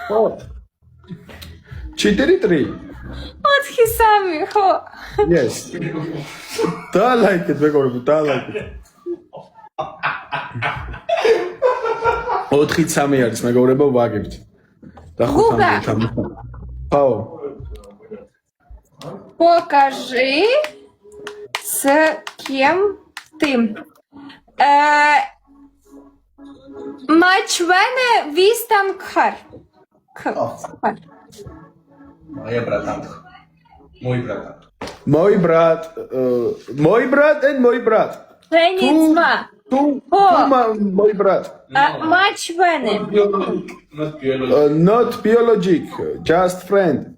ხო 4-3 4-3 ხო yes დაალაიქეთ მეგობრებო დაალაიქეთ 4-3 არის მეგობრებო ვაგებთ და 5-3 ხო Покажи, с кем ты. Мачвене вистам кар. Моя братанка. Мой братан. мой брат and мой брат Женицма. мой брат Мачвене. Not biology. not biologic just friend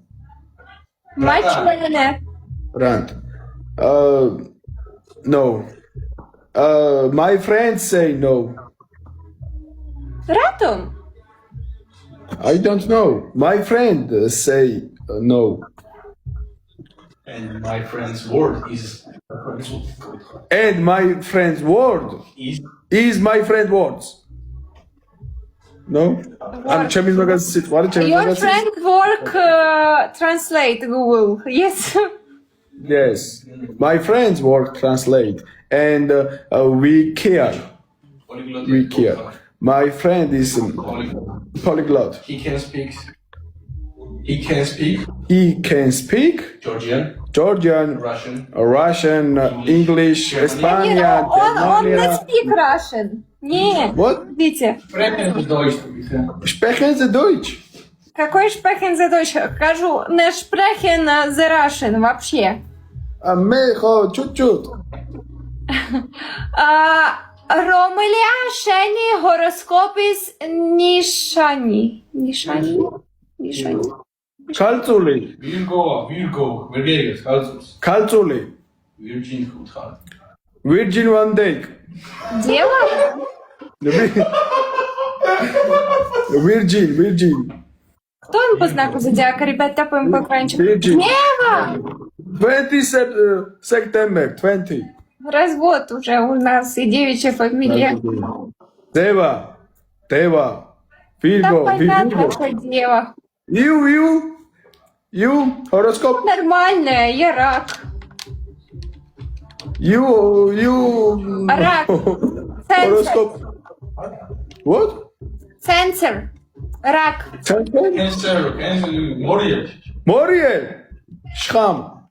Мачвене. Brand. No. My friends say no. Ратом. I don't know. My friend say no. And my friend's word is And my friend's word is my friend words. No? I'm checking the Your friend work translate Google. Yes. Yes. My friends work translate and we care. polyglot. We care. My friend is polyglot. He can speak. He can speak He can speak Georgian, Georgian, Russian, English, Espanian, Он не speak Russian. Не. What? Видите? Sprechen Sie Deutsch. Sprechen Sie Deutsch? Какой sprechen Sie Deutsch? Кажу, не sprechen the Russian вообще. Чуть-чуть. Ромеля Шені гороскопіс Нішані. Kaltsuli. Virgo, Virgilius, Calzus. Kaltsuli. Virgin Huthan. Virgin one day. Дева? Virgin. Кто он по знаку зодиака? Ребят, тапаем по экранчику. Virgin. Дева! 20 September, 20. Развод уже у нас и девичья фамилия. Deva. Да Virgo. понятно, Virgo. что дева. You. Horoscope. Нормальная, я рак. You. Рак. Horoscope. What? Сенсор. Рак. Cancer, Moriel. Moriel. Schram.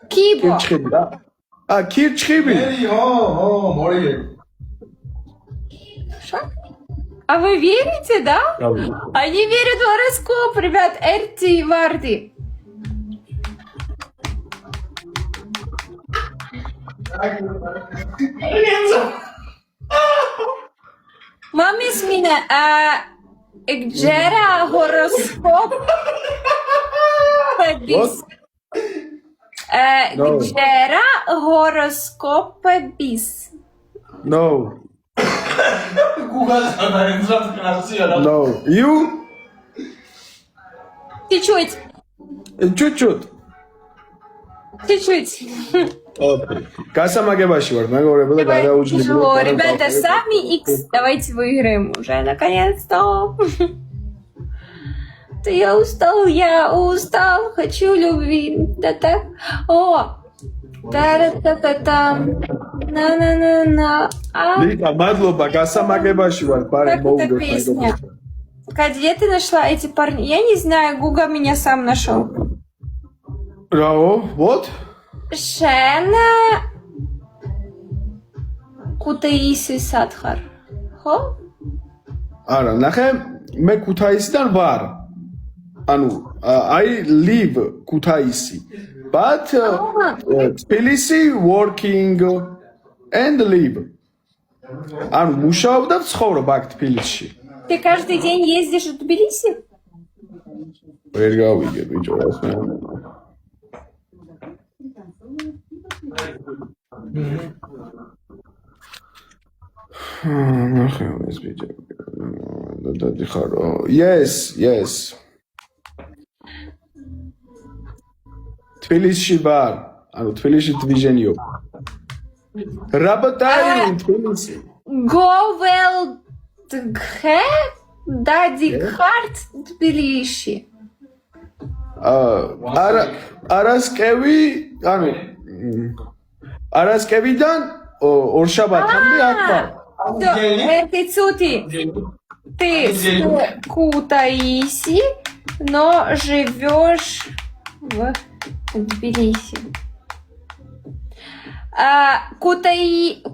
Кибо. Kirchchibi. Moriel. Что? А вы верите, да? Они верят в гороскоп, ребят. Эрти и Варди. Маме с меня, Джера гороскоп. Bis. No. Джера гороскоп bis. No. Google sana No. You? Чуть-чуть. Чуть-чуть. Чуть-чуть. გასამაგებაში ვარ, მეგობრებო და გადაუჭდით. Тяжело. Ребята, сами X. Давайте выиграем уже, наконец-то. Я устал, хочу любви. Да так. О! Та-ра-та-та-там. На-на-на-на. Лика, мадლობა, გასამაგებაში ვარ, პარე Как эта песня? Где ты нашла эти парни? Я не знаю, Гуга меня сам нашел. Рао, вот? Шена Кутаиси Садхар. Ხო? არა, ნახე, მე ქუთაისიდან ვარ. ანუ I live Kutaisi. But Tbilisi working and live. ანუ მუშაობ და ვცხოვრობ აქ თბილისში. Ты каждый день ездишь в Тбилиси? ვერ გავიგე ბიჭო რა ხარ. ნახე ეს ბიჭო. და ხარო. Yes. თბილისში ვარ. ანუ თბილისში დვიჟენიო. რაბატაი თბილისი. Go well. Дади Харт Тбилиси. არასკევი, ანუ არასკევიდან ორშაბათამდე აქ ვარ. Это цути. Ты с Кутаиси, но живешь в Тбилиси.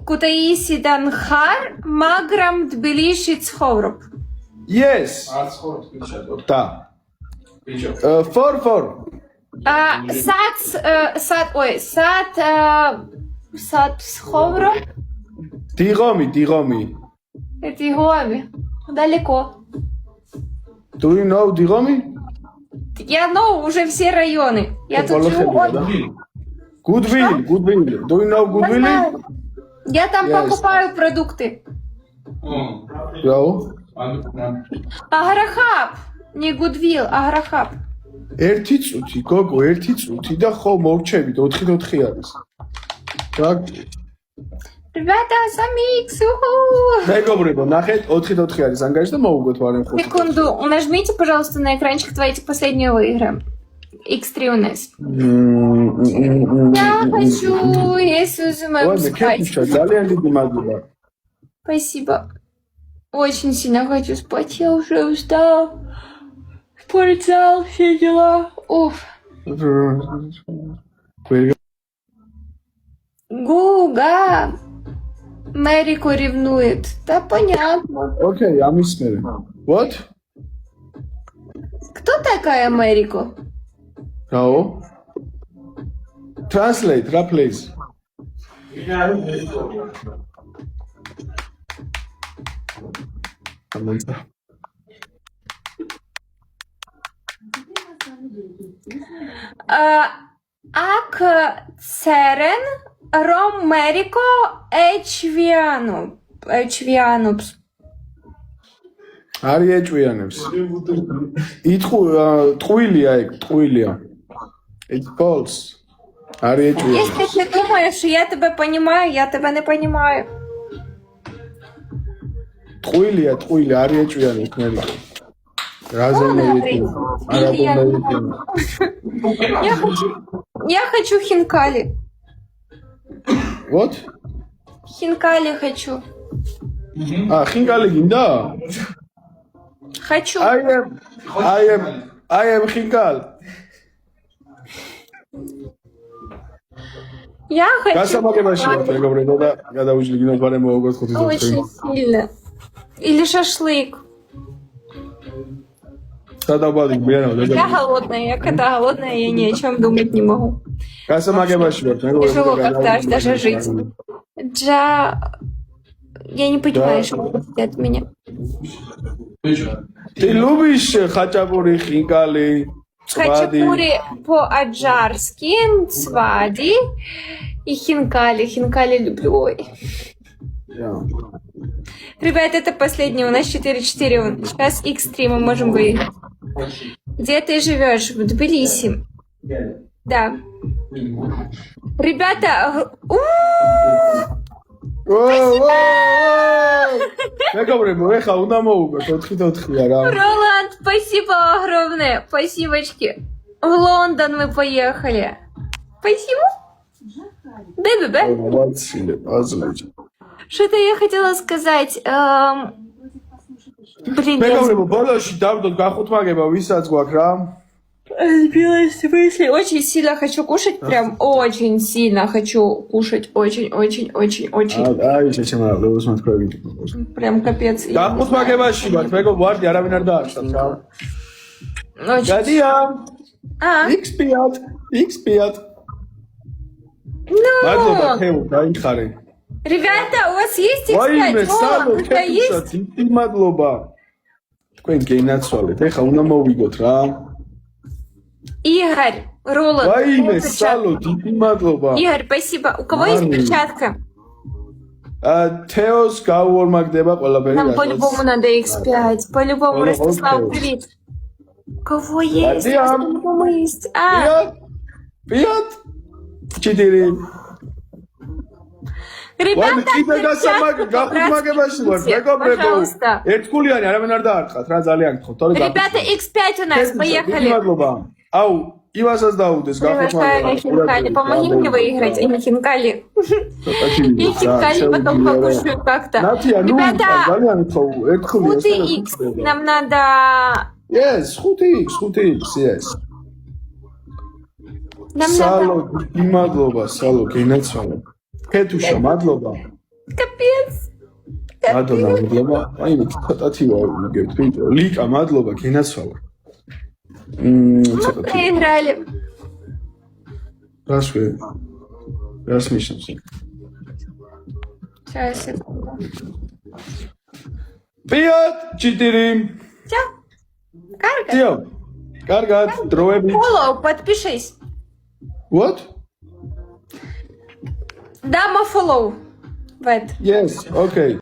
Кутаисидан ხარ, მაგრამ თბილისში ცხოვრობ. Yes. არც ხორ თქვიჩატო. და. ბიჭო. For. Сад ცხოვრობ? Дигоми. Дигоми. Далеко. Do you know Дигоми? Я know уже все районы. Я тут живу. Goodwill. Do you know Goodwill? Я там Yes. покупаю продукты. Yo. Агрохаб. Не Goodwill, Агрохаб. ერთი წუთი, გოგო, ერთი წუთი და ხო მოვჩებით 4 არის. Так. Ребята, самикс. მეგობრებო, ნახეთ 4 არის ანგარიში და მოუგოთ ვარენ ხო. Секунду, нажмите, пожалуйста, на экранчик твоей последнего игры. X3 у нас. Я хочу, Иисус, мою спать. ძალიან დიდი მადლობა. Спасибо. Очень сильно хочу спать, я уже устала. Спортзал, все дела. Уф. Гуга. Мэрику ревнует. Да понятно. Okay, ამის მერე. What? Кто такая Мэрико? Рао? Translate, რა please. Ак церен ром Мэрико ეჩვიანობს. არი ეჭვიანებს. ტყუილია ეგ, ტყუილია. It's false. არი ეჭვიანებს. Если ты думаешь, я тебя понимаю, я тебя не понимаю. ტყუილია, არი ეჭვიანებს მერე. რაზე Я хочу хинкали. What? Хинкали хочу. ხინკალი გინდა? Хочу. I am ხინკალ. Я хочу. გასამაგებაში ვარ მეგობრებო და გადავიჯლიგინოთ ვარენ მოვაგოთ 5 Очень сильно. Или шашлык. სადაბადი მერე. Я голодная. Я когда голодная, я ни о чем думать не могу. გასამაგებაში ვარ მეგობრებო. Тяжело как-то аж даже жить. Я не понимаю, что вы хотите от меня. Ты любишь хачапури, хинкали, цвади? Хачапури по-аджарски, цвади и хинкали. Хинкали люблю. Ой. Ребят, это последний. У нас 4-4. Сейчас X3 мы можем выиграть. Где ты живешь? В Тбилиси. Да. Ребята, მეგობრებო, ეხა უნდა მოუგოთ 4-4 რა. Роланд, спасибо огромное. Спасибочки. В Лондон мы поехали. Спасибо. Да. Что-то я хотела сказать. Блин, მეგობრებო, ბოლოში დავდოთ გახუთმაგება, ვისაც გვაქვს რა. сбилась в мысли. Очень сильно хочу кушать. Прям очень сильно хочу кушать. Очень. აი, შეჩემარა, ლევოს მათქვევით. Прям капец. გახუთმაგებაში ვართ, მეგობრებო, ვარდი არავინ არ დაარჩათ რა. Очень. გადია. X5. მადლობა, თეო, დაიხარე. Ребята, у вас есть ვაიმე, X5? სალო, У тебя есть? დიდი მადლობა. თქვენ გეინაცვალეთ, ეხა უნდა მოვიგოთ რა. Игорь, Роланд. ვაიმე, სალო, დიდი მადლობა. Игорь, спасибо. У кого есть перчатка? თეოს გაუორმაგდება ყველაფერი. Нам по-любому надо X5. По-любому, Ростислав, привет. У кого есть? По-любому есть. Привет. 4. Ребята, კიდე გახუთმაგებაში ვარ, მეგობრებო. Пожалуйста. ერთგულიანი არავინ არ დაარტყათ რა ძალიან გთხოვთ. თორე Ребята, X5 у нас, поехали. მადლობა. აუ, იმასაც დაუდეს Превышали хинкали. Помоги мне выиграть, а не хинкали. И хинкали потом покушаю как-то. Ребята, ძალიან გთხოვ, ერთხული. 5X. Нам надо... Yes, 5X, yes. Нам სალო, надо... მადლობა, სალო, გენაცვალე. ქეთუშა, მადლობა. Капец. მადლობა, მადლობა. აი, ცოტათი ვიგებთ ვიდეო. ლიკა, მადლობა, გენაცვალე. Мы ცოტათი. проиграли. რას მიშნობს? Сейчас, секунду. პიატ 4. Все. Карга. დიო. კარგად, დროები. Follow, подпишись. What? Дама follow. В это. Yes, okay.